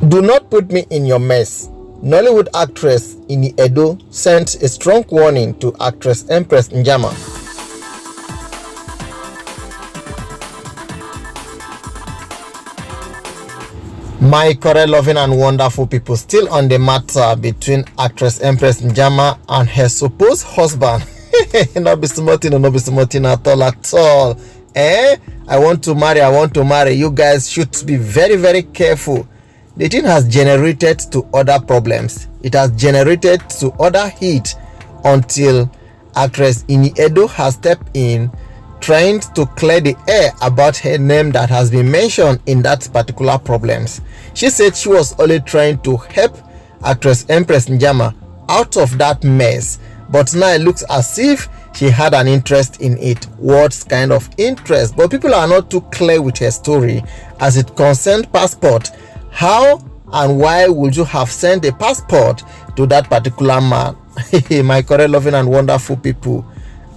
Do not put me in your mess. Nollywood actress Ini Edo sent a strong warning to actress Empress Njamah. My correct loving and wonderful people, still on the matter between actress Empress Njamah and her supposed husband. Not be smarting at all. I want to marry. You guys should be very, very careful. The thing has generated to other problems. It has generated to other heat until actress Ini Edo has stepped in, trying to clear the air about her name that has been mentioned in that particular problems. She said she was only trying to help actress Empress Njamah out of that mess, but now it looks as if she had an interest in it. What kind of interest? But people are not too clear with her story as it concerned passport. How and why would you have sent a passport to that particular man? My correct loving and wonderful people,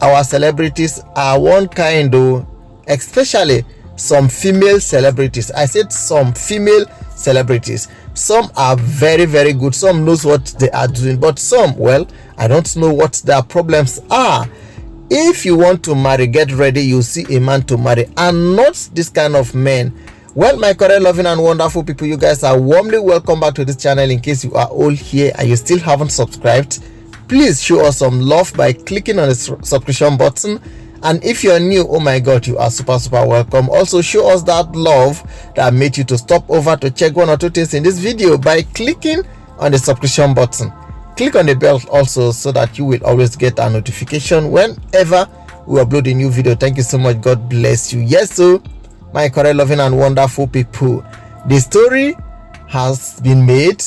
our celebrities are one kind though, especially some female celebrities. I said some female celebrities. Some are very, very good. Some knows what they are doing, but some, well, I don't know what their problems are. If you want to marry, get ready. You see a man to marry and not this kind of men. Well, my correct loving and wonderful people, you guys are warmly welcome back to this channel. In case you are all here and you still haven't subscribed, please show us some love by clicking on the subscription button. And if you're new, oh my god, you are super welcome. Also show us that love that made you to stop over to check one or two things in this video by clicking on the subscription button. Click on the bell also so that you will always get a notification whenever we upload a new video. Thank you so much. God bless you. Yes, so my correct loving and wonderful people, the story has been made.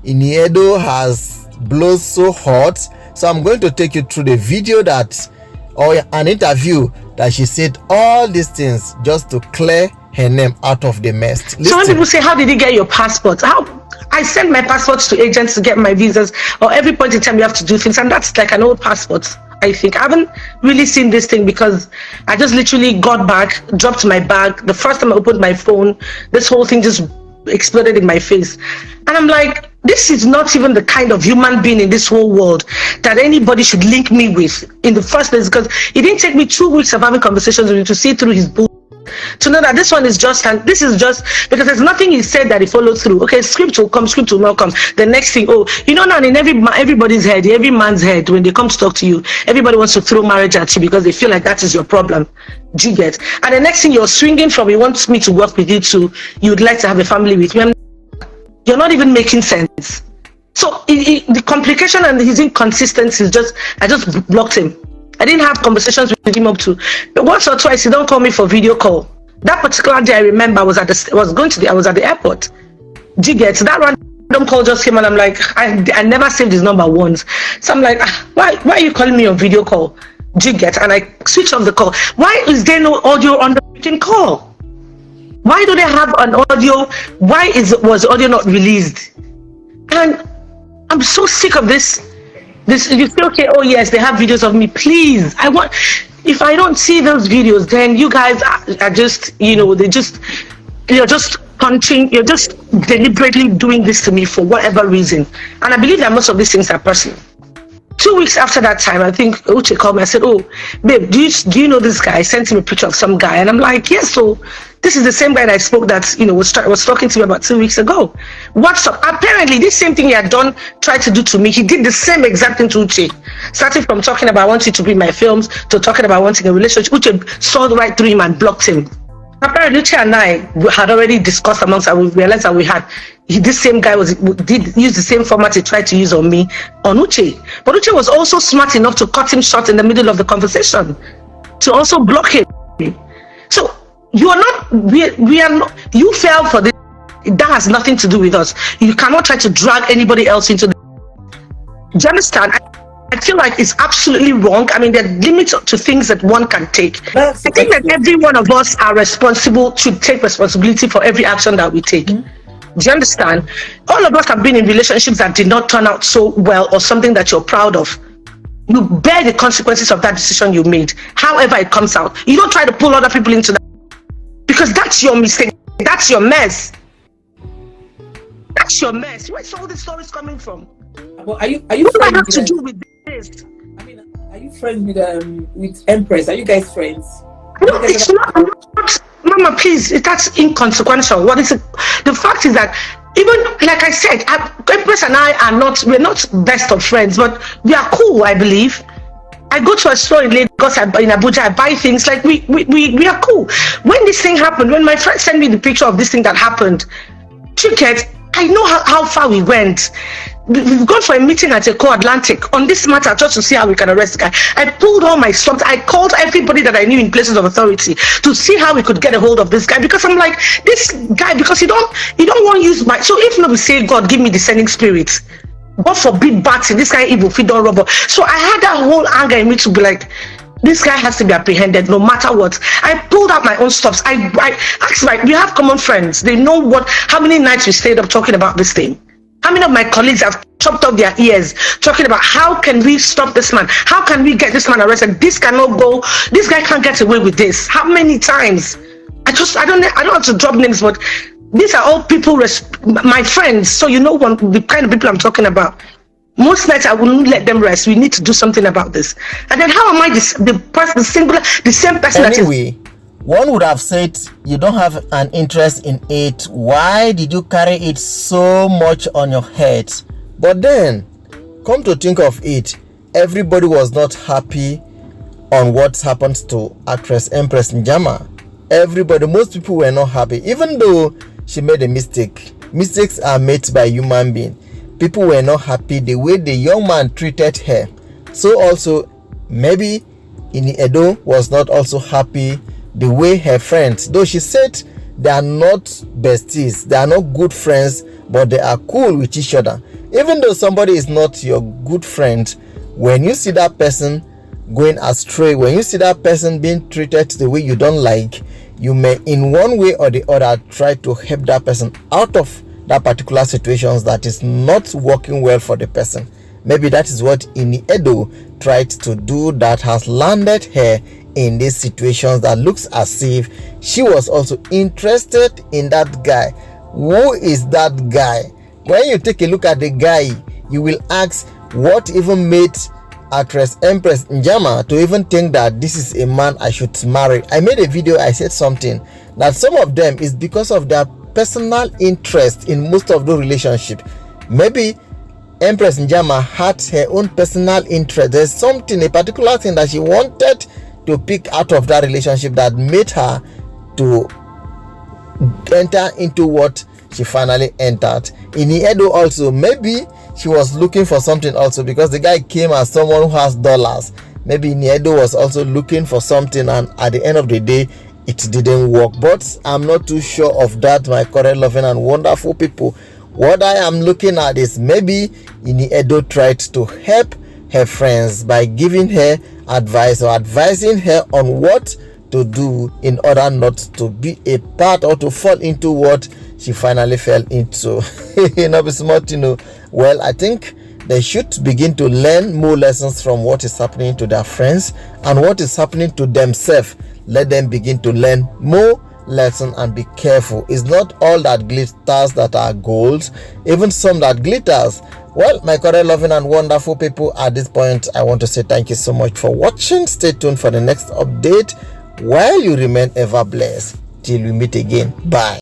Ini Edo has blows so hot. So I'm going to take you through the video or an interview that she said all these things just to clear her name out of the mess. Listen. Some people say, how did you get your passport? How? I send my passports to agents to get my visas, or every point in time you have to do things, and that's like an old passport. I think I haven't really seen this thing because I just literally got back, dropped my bag. The first time I opened my phone, this whole thing just exploded in my face. And I'm like, this is not even the kind of human being in this whole world that anybody should link me with in the first place, because it didn't take me 2 weeks of having conversations with him to see through his bull, to know that this one is just, and this is just because there's nothing he said that he followed through. Okay, script will come, script will not come. The next thing, oh, you know, now in everybody's head, every man's head, when they come to talk to you, everybody wants to throw marriage at you because they feel like that is your problem. Do you get? And the next thing you're swinging from, he wants me to work with you to, you'd like to have a family with me. You're not even making sense. So the complication and his inconsistency is just, I just blocked him. I didn't have conversations with him up to once or twice. He don't call me for video call. That particular day, I remember I was at the airport. Do you get? So that random call just came and I'm like, I never saved his number once. So I'm like, why are you calling me on video call? Do you get? And I switch off the call. Why is there no audio on the freaking call? Why do they have an audio? Why was audio not released? And I'm so sick of this. You feel okay? Oh yes, they have videos of me. Please, if I don't see those videos, then you guys are just, you're just punching. You're just deliberately doing this to me for whatever reason. And I believe that most of these things are personal. 2 weeks after that time, I think Uche called me. I said, oh, babe, do you know this guy? I sent him a picture of some guy. And I'm like, yes, so this is the same guy that I spoke that, was talking to me about 2 weeks ago. What's up? Apparently, this same thing he had done, tried to do to me. He did the same exact thing to Uche. Starting from talking about wanting to be in my films to talking about wanting a relationship. Uche saw right through him and blocked him. Apparently, Uche and I had already discussed amongst us. We realized that this same guy did use the same format he tried to use on me, on Uche. But Uche was also smart enough to cut him short in the middle of the conversation, to also block him. So you fell for this. That has nothing to do with us. You cannot try to drag anybody else into the. Do you understand? I feel like it's absolutely wrong. I mean, there are limits to things that one can take. I think that every one of us are responsible to take responsibility for every action that we take. Do you understand? All of us have been in relationships that did not turn out so well, or something that you're proud of. You bear the consequences of that decision you made, however it comes out. You don't try to pull other people into that, because that's your mistake. That's your mess. this your mess? Where's all these stories coming from? Well, are you What do I friends have with to do with this? I mean, are you friends with Empress? Are you guys friends? No, it's not. I'm not. Mama, please, that's inconsequential. What is it? The fact is that even like I said, Empress and I we're not best of friends, but we are cool, I believe. I go to a store in Lagos, in Abuja, I buy things, like we are cool. When this thing happened, when my friend sent me the picture of this thing that happened, I know how far we went. We've gone for a meeting at Eco Atlantic on this matter just to see how we can arrest the guy. I pulled all my stops. I called everybody that I knew in places of authority to see how we could get a hold of this guy, because I'm like, this guy, because you don't want to use my, so if not, we say, God, give me discerning spirit. God forbid bad thing, this guy evil, feed on rubber. So I had that whole anger in me to be like, this guy has to be apprehended no matter what. I pulled out my own stops. I asked, like, we have common friends. They know how many nights we stayed up talking about this thing. How many of my colleagues have chopped off their ears talking about how can we stop this man? How can we get this man arrested? This cannot go. This guy can't get away with this. How many times? I don't have to drop names, but these are all people, my friends. So you know the kind of people I'm talking about. Most nights I wouldn't let them rest. We need to do something about this. And then how am I the same person? Anyway, one would have said you don't have an interest in it. Why did you carry it so much on your head? But then, come to think of it, everybody was not happy on what happened to actress Empress Njamah. Everybody, most people were not happy, even though she made a mistake. Mistakes are made by human beings. People were not happy the way the young man treated her. So also, maybe Ini Edo was not also happy the way her friends, though she said they are not besties, they are not good friends, but they are cool with each other. Even though somebody is not your good friend, when you see that person going astray, when you see that person being treated the way you don't like, you may in one way or the other try to help that person out of that particular situations that is not working well for the person. Maybe that is what Ini Edo tried to do, that has landed her in these situations that looks as if she was also interested in that guy. Who is that guy? When you take a look at the guy, you will ask what even made actress Empress Njamah to even think that this is a man I should marry. I made a video, I said something that some of them is because of their personal interest in most of the relationship. Maybe Empress Njamah had her own personal interest. There's something, a particular thing that she wanted to pick out of that relationship that made her to enter into what she finally entered. Ini Edo also, maybe she was looking for something also, because the guy came as someone who has dollars. Maybe Ini Edo was also looking for something, and at the end of the day, it didn't work. But I'm not too sure of that, my current loving and wonderful people. What I am looking at is maybe Ini Edo tried to help her friends by giving her advice or advising her on what to do in order not to be a part or to fall into what she finally fell into. Well, I think they should begin to learn more lessons from what is happening to their friends and what is happening to themselves. Let them begin to learn more lesson and be careful. It's not all that glitters that are gold, even some that glitters. Well, my current loving and wonderful people, at this point I want to say thank you so much for watching. Stay tuned for the next update while you remain ever blessed till we meet again. Bye.